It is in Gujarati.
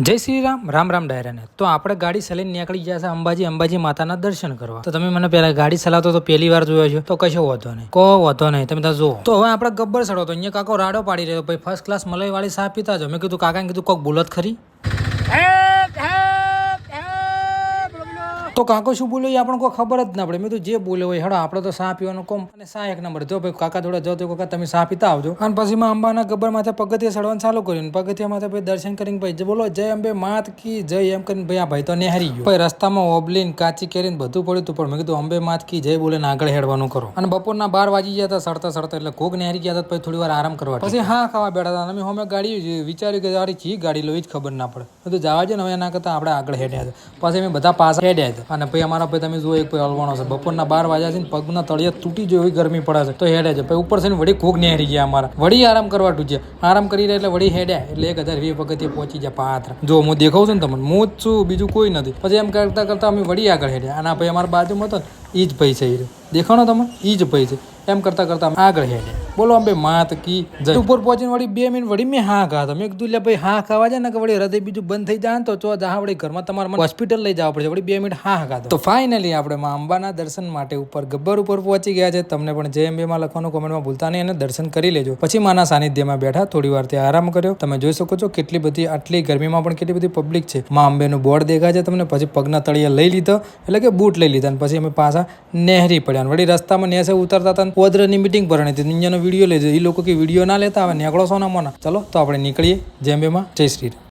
જય શ્રી રામ રામ રામ ડાયરાને તો આપણે ગાડી ચલાવીને નીકળી ગયા છે અંબાજી માતાના દર્શન કરવા. તો તમે મને પેલા ગાડી ચલાવતો તો પહેલી વાર જોયો છો તો કશો વાંધો નહીં, વાંધો નહીં, તમે ત્યાં જુઓ. તો હવે આપણે ગબ્બર ચડો તો અહીંયા કાકો રાડો પાડી રહ્યો, ભાઈ ફર્સ્ટ ક્લાસ મલાઈ વાળી ચા પીતા છો. મેં કીધું કાકાને કીધું કોક બોલત ખરી. તો કાકો શું બોલ્યો એ આપણને કોઈ ખબર જ ના પડે. મેં તો જે બોલ્યો હોય હેડો આપણે તો ચા પીવાનું કોમ અને ચા એક નંબર. જો ભાઈ કાકા જોડે જાઓ તો કાકા તમે ચા પીતા આવજો. અને પછી મેં અંબાના ગબ્બર માથે પગથિયે ચડવાનું ચાલુ કર્યું. પગથિયા માથે ભાઈ દર્શન કરીને ભાઈ બોલો જય અંબે માત કી જય એમ કરીને ભાઈ આ ભાઈ તો નેહરી ગયો. ભાઈ રસ્તામાં ઓબલીન કાચી કેરીને બધું પડ્યું હતું, પણ મેં કીધું અંબે માત કી જય બોલીને આગળ હેડવાનું કરો. અને બપોરના 12 વાગી ગયા હતા સડતા એટલે ઘોગ નેહરી ગયા હતા. પછી થોડી વાર આરામ કરવા પછી હા ખાવા બેઠા હતા. અમે અમે ગાડી વિચાર્યું કે અરે ચી ગાડી લો જ ખબર ના પડે. બધું જવા છે ને હવે એના કરતા આપણે આગળ હેડ્યા હતા. પછી અમે બધા પાછા હેડ્યા હતા. અને ભાઈ અમારા ભાઈ તમે જુઓ એક ભાઈ હલવાનો છે. બપોરના 12 વાગ્યા છે ને પગના તળિયા તૂટી જાય એવી ગરમી પડે છે તો હેડ્યા છે. પછી ઉપર છે ને વળી ઘોગ નેહરી ગયા અમારા. વળી આરામ કરવા ટૂજ્યા. આરામ કરી રહ્યા એટલે વળી હેડ્યા એટલે 1020 પગથિયે પહોંચી ગયા પાત્ર. જો હું દેખાઉં છું ને તમને, હું જ છું, બીજું કોઈ નથી. પછી એમ કરતા કરતા અમે વળી આગળ હેડ્યા. અને આ ભાઈ અમારા બાજુમાં હતો ને એ જ ભાઈ છે, દેખાણો તમે એ જ ભાઈ છે. એમ કરતા કરતા આગળ હેડ્યા. બોલો અંબે માત કી જય. ઉપર પહોંચીને વળી 2 મિનિટ વળી મેં હા ખાતા. મેં કીધું લે ભાઈ હા ખાવા જાય ને કે વળી હૃદય બીજું બંધ થઈ જાય ને તો ચો જા વળી ઘરમાં તમારે હોસ્પિટલ લઈ જવા પડશે. વળી 2 મિનિટ હા ખાતા. તો ફાઇનલી આપણે માં અંબાના દર્શન માટે ઉપર ગબ્બર ઉપર પહોંચી ગયા છે. તમને પણ જય અંબેમાં લખવાનું કોમેન્ટમાં ભૂલતા નહીં અને દર્શન કરી લેજો. પછી માના સાનિધ્યમાં બેઠા થોડી વાર ત્યાં આરામ કર્યો. તમે જોઈ શકો છો કેટલી બધી આટલી ગરમીમાં પણ કેટલી બધી પબ્લિક છે. માં અંબેનું બોર્ડ દેખાય છે તમને. પછી પગના તળિયા લઈ લીધો એટલે કે બૂટ લઈ લીધા. અને પછી અમે પાછા નેહરી પડ્યા. વળી રસ્તામાં નેસે ઉતરતા હતા ઓદ્રની મીટિંગ ભરવાની હતી. દુનિયાનો વિડીયો લેજો. એ લોકો કે વિડીયો ના લેતા હવે નીકળો છો ના મોના. ચલો તો આપણે નીકળીએ જય અંબેમાં. જય શ્રી રામ.